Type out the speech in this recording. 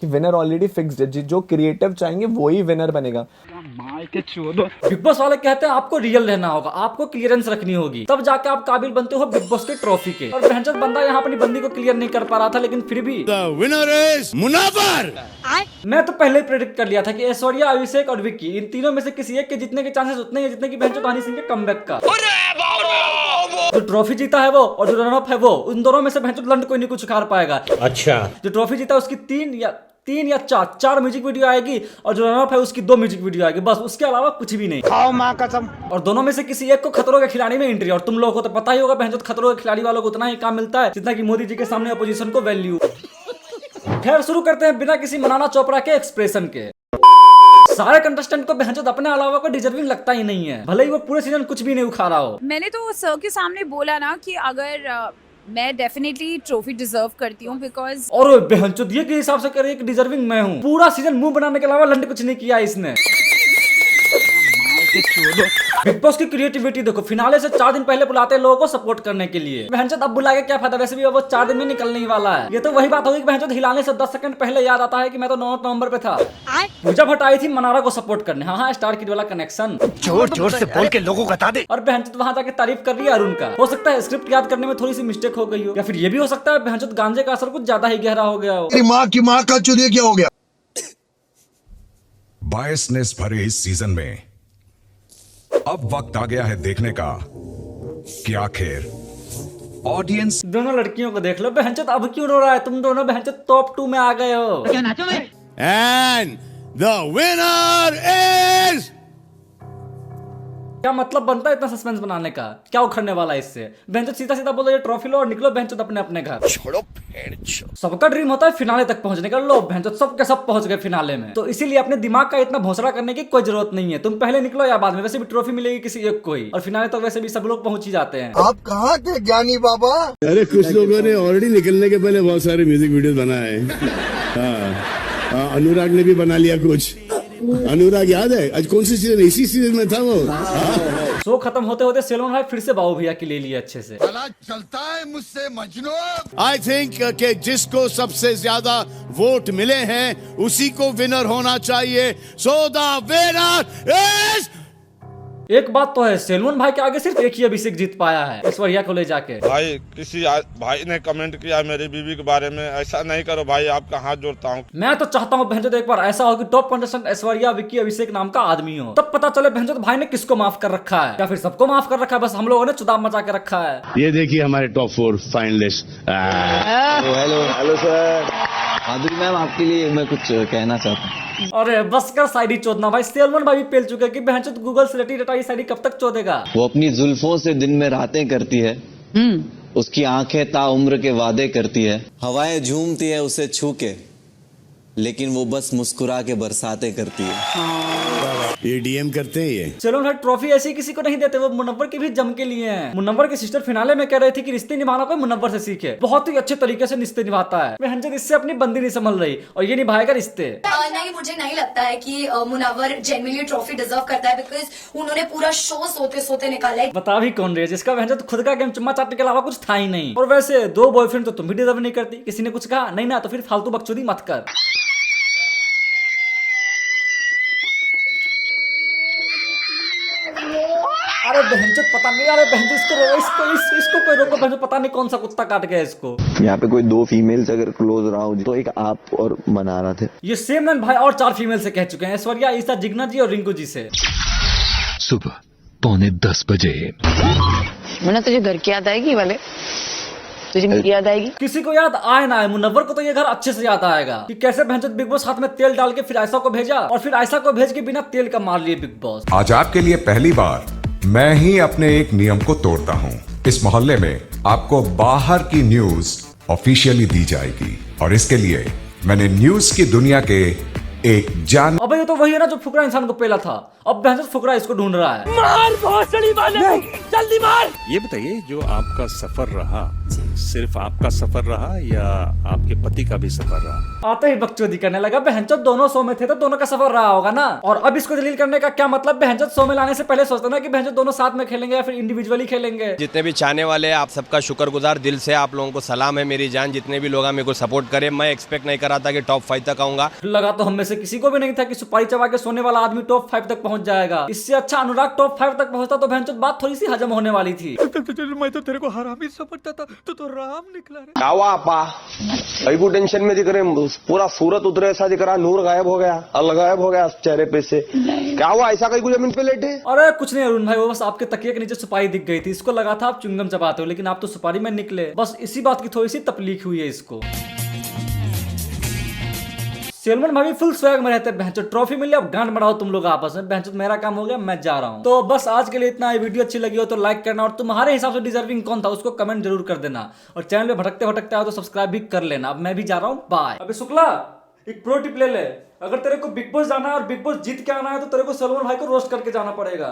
कि winner already fixed है, जो क्रिएटिव चाहेंगे वही विनर बनेगा। बिग बॉस वाले कहते हैं आपको रियल रहना होगा, आपको क्लियरेंस रखनी होगी, तब जाके आप काबिल बनते हो बिग बॉस के ट्रॉफी के। और भैंचोद बंदा यहाँ अपनी बंदी को क्लियर नहीं कर पा रहा था, लेकिन फिर भी विनर इज मुनावर। मैं तो पहले ही प्रेडिक्ट कर लिया था कि ऐश्वर्या, अभिषेक और विक्की, इन तीनों में से किसी एक के जीतने के चांसेस उतने ही जितने की भैंचोद हनी सिंह के कमबैक का। जो ट्रॉफी जीता है वो और जो रन अप है वो, उन दोनों में से भैंचोद लंड कोई नहीं कुछ उखाड़ पाएगा। अच्छा, जो ट्रॉफी जीता है उसकी तीन या चार म्यूजिक वीडियो आएगी, और जो रनअप है उसकी 2 म्यूजिक वीडियो आएगी, बस उसके अलावा कुछ भी नहीं। खाओ मां कसम। और दोनों में से किसी एक को खतरों के खिलाड़ी में एंट्री। और तुम लोगों को तो पता ही होगा भैंचोद खतरों के खिलाड़ी वालों को उतना ही काम मिलता है जितना कि मोदी जी के सामने अपोजिशन को वैल्यू। खैर शुरू करते हैं बिना किसी मनाना चोपड़ा के एक्सप्रेशन के। सारे कंटेस्टेंट को भैंचोद अपने अलावा कोई डिजर्विंग लगता ही नहीं है, भले ही वो पूरे सीजन कुछ भी नहीं उखाड़ा हो। मैंने तो सर के सामने बोला ना कि अगर मैं डेफिनेटली ट्रॉफी डिजर्व करती हूँ बिकॉज। और भैंचोद ये के हिसाब से करे कि डिजर्विंग मैं हूँ, पूरा सीजन मुंह बनाने के अलावा लंड कुछ नहीं किया इसने। बिग बॉस की क्रिएटिविटी देखो, फिनाले से 4 दिन पहले बुलाते हैं लोगों को सपोर्ट करने के लिए। भैंचोद अब बुला के क्या फायदा, वैसे भी वो 4 दिन में निकलने ही वाला है। ये तो वही बात होगी कि भैंचोद हिलाने से 10 सेकंड पहले याद आता है कि मैं तो 9 नवंबर पे था। पूजा भट्ट आई थी मनारा को सपोर्ट करने। हाँ, स्टार किड वाला कनेक्शन जोर जोर से बोल के लोगों को बता दे। और भैंचोद वहां जाके तारीफ कर रही है अरुण का। हो सकता है स्क्रिप्ट याद करने में थोड़ी सी मिस्टेक हो गई हो, या फिर ये भी हो सकता है भैंचोद गांजे का असर कुछ ज्यादा ही गहरा हो गया हो। माँ की माँ का चुदिया क्या हो गया। बायसनेस भरे इस सीजन में अब वक्त आ गया है देखने का कि आखिर ऑडियंस। दोनों लड़कियों को देख लो, भैंचोद अब क्यों रो रहा है? तुम दोनों भैंचोद टॉप 2 में आ गए हो। And the winner is. क्या मतलब बनता है इतना सस्पेंस बनाने का? क्या उखड़ने वाला है इससे? भैंचोद सीधा सीधा बोलो ये ट्रॉफी लो और निकलो भैंचोद अपने अपने घर। छोड़ो सबका ड्रीम होता है फिनाले तक पहुंचने का। लो भैंचोद सब के सब पहुंच गए फिनाले में, तो इसीलिए अपने दिमाग का इतना भोसड़ा करने की कोई जरूरत नहीं है। तुम पहले निकलो या बाद में, वैसे भी ट्रॉफी मिलेगी किसी एक को ही, और फिनाले तक वैसे भी सब लोग पहुंच ही जाते हैं। आप कहाँ के ज्ञानी बाबा। अरे कुछ लोगों ने ऑलरेडी निकलने के पहले बहुत सारे म्यूजिक वीडियोस बनाए हैं। हाँ, अनुराग ने भी बना लिया कुछ। अनुराग याद है आज कौन सी सीजन, इसी सीजन में था वो। शो खत्म होते होते सेलोन भाई फिर से बाबू भैया की ले लिए अच्छे से। चलता है मुझसे मजनू। आई थिंक कि जिसको सबसे ज्यादा वोट मिले हैं उसी को विनर होना चाहिए। So the winner is. एक बात तो है, सेलमन भाई के आगे सिर्फ एक ही अभिषेक जीत पाया है, ऐश्वर्या को ले जाके। भाई किसी भाई ने कमेंट किया मेरी बीवी के बारे में, ऐसा नहीं करो भाई, आपका हाथ जोड़ता हूँ। मैं तो चाहता हूँ भैंचोद एक बार ऐसा हो कि टॉप कंटेस्टेंट ऐश्वर्या, विक्की, अभिषेक नाम का आदमी हो, तब पता चले भैंचोद भाई ने किसको माफ कर रखा है, या फिर सबको माफ कर रखा है, बस हम लोगों ने चुदाव मचा के रखा है। ये देखिए हमारे top 4 finalist. Hello sir. Madhuri ma'am, आपके लिए मैं कुछ कहना चाहता हूँ। अरे बस कर शायरी चोदना भाई, सेलमन भाई भी पेल चुके हैं कि भैंचोद गूगल से रटी रटाई शायरी कब तक चोदेगा। वो अपनी जुल्फों से दिन में रातें करती है, उसकी आंखें ताउम्र के वादे करती है, हवाएं झूमती है उसे छू के, लेकिन वो बस मुस्कुरा के बरसातें करती है। ये डीएम करते हैं ये। चलो भाई, ट्रॉफी ऐसी किसी को नहीं देते, वो मुनव्वर की भी जम के लिए हैं। मुनव्वर की सिस्टर फिनाले में कह रही थी कि रिश्ते निभाना कोई मुनव्वर से सीखे, बहुत ही अच्छे तरीके से रिश्ते निभाता है। भैंचोद इससे अपनी बंदी नहीं संभल रही और ये निभाएगा रिश्ते। नहीं, मुझे नहीं लगता है कि मुनव्वर जेन्युइनली ट्रॉफी डिजर्व करता है, बिकॉज उन्होंने पूरा शो सोते सोते निकाला है। बता भी कौन रही है जिसका भैंचोद खुद का गेम चुम्मा चाटने के अलावा कुछ था ही नहीं। और वैसे 2 बॉयफ्रेंड तो तुम भी डिजर्व नहीं करती। किसी ने कुछ कहा नहीं ना, तो फिर फालतू बकचोदी मत कर। अरे भैंचोद पता नहीं, अरे भैंचोद इसको कोई रोको, भैंचोद पता नहीं कौन सा कुत्ता काट गया इसको। यहाँ पे कोई 2 फीमेल्स अगर क्लोज रहा हो तो एक आप और मनारा थे। ये सेम लाइन भाई और 4 फीमेल से कह चुके हैं, ऐश्वर्या, ईसा, जिग्ना जी और रिंकू जी से। सुबह 9:45 बजे। मुन्ना, तुझे घर की याद आएगी वाले? तुझे मेरी याद आएगी? किसी को याद आए ना आए, मुनव्वर को तो ये घर अच्छे से याद आएगा कि कैसे भैंचोद बिग बॉस हाथ में तेल डाल के फिर आयशा को भेजा, और फिर आयशा को भेज के बिना तेल का मार लिए बिग बॉस। आज आपके लिए पहली बार मैं ही अपने एक नियम को तोड़ता हूं। इस मोहल्ले में आपको बाहर की न्यूज ऑफिशियली दी जाएगी, और इसके लिए मैंने न्यूज की दुनिया के एक जान अबे ये तो वही है ना जो फुकरा इंसान को पेला था, अब भैंस फुकरा इसको ढूंढ रहा है। मार भोसड़ी वाले, जल्दी मार। ये बताइए, जो आपका सफर रहा सिर्फ आपका सफर रहा या आपके पति का भी सफर रहा? आते ही बकचोदी करने लगा। बहनचोद दोनों शो में थे तो दोनों का सफर रहा होगा ना। और अब इसको जलील करने का क्या मतलब? बहनचोद शो में लाने से पहले सोचते ना कि बहनचोद दोनों साथ में खेलेंगे या फिर इंडिविजुअली खेलेंगे। जितने भी चाहने वाले हैं, आप सबका शुक्रगुजार, दिल से आप लोगों को सलाम है मेरी जान। जितने भी लोग मेरे को सपोर्ट करे, मैं एक्सपेक्ट नहीं कर रहा था कि टॉप 5 तक आऊंगा। लगा तो हम में से किसी को भी नहीं था कि सुपारी चबा के सोने वाला आदमी टॉप 5 तक पहुंच जाएगा। इससे अच्छा अनुराग टॉप 5 तक पहुंचता तो बहनचोद बात थोड़ी सी हजम होने वाली थी। मैं तो तेरे को हरामी समझता था, तो राम निकला रे। क्या हुआ आपा? को टेंशन में दिख रहे, पूरा सूरत उतरे ऐसा दिख रहा, नूर गायब हो गया, गायब हो गया चेहरे पे से। क्या हुआ, ऐसा कहीं जमीन पे लेटे? अरे कुछ नहीं अरुण भाई, वो बस आपके तकिए के नीचे सुपारी दिख गई थी। इसको लगा था आप चुंगम चबाते हो, लेकिन आप तो सुपारी में निकले। बस इसी बात की थोड़ी सी तकलीफ हुई है इसको। सेलमन भाभी फुल स्वैग में रहते हैं। ट्रॉफी मिली, अब गांड बढ़ाओ तुम लोग आपस में। मेरा काम हो गया, मैं जा रहा हूं। तो बस आज के लिए इतना ही। वीडियो अच्छी लगी हो तो लाइक करना, और तुम्हारे हिसाब से डिजर्विंग कौन था उसको कमेंट जरूर कर देना। और चैनल पे भटकते भटकते आओ तो सब्सक्राइब भी कर लेना। अब मैं भी जा रहा हूं, बाय। अबे शुक्ला, एक प्रो टिप ले ले। अगर तेरे को बिग बॉस जाना है और बिग बॉस जीत के आना है तो तेरे को सलमान भाई को रोस्ट करके जाना पड़ेगा।